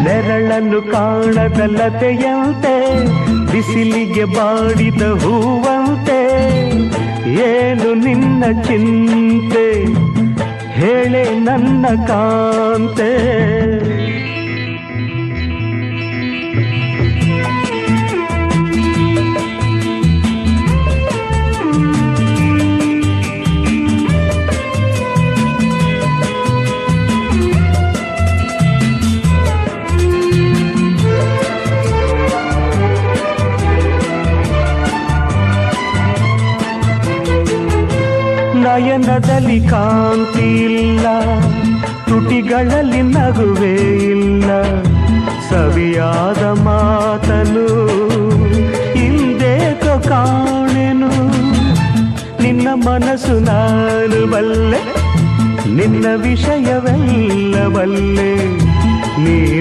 ನೆರಳನ್ನು ಕಾಣದ ಲತೆಯಂತೆ ಬಿಸಿಲಿಗೆ ಬಾಡಿದ ಹೂವಂತೆ ಏನು ನಿನ್ನ ಚಿಂತೆ ಹೇಳೆ ನನ್ನ ಕಾಂತೆ. ನಯನದಲ್ಲಿ ಕಾಂತಿ ಇಲ್ಲ, ತುಟಿಗಳಲ್ಲಿ ನಗುವೇ ಇಲ್ಲ, ಸವಿಯಾದ ಮಾತನು ಹಿಂದೇಕೋ ಕಾಣೆನು. ನಿನ್ನ ಮನಸ್ಸು ನಾನು ಬಲ್ಲೆ, ನಿನ್ನ ವಿಷಯವೆಲ್ಲ ಬಲ್ಲೆ, ನೀನು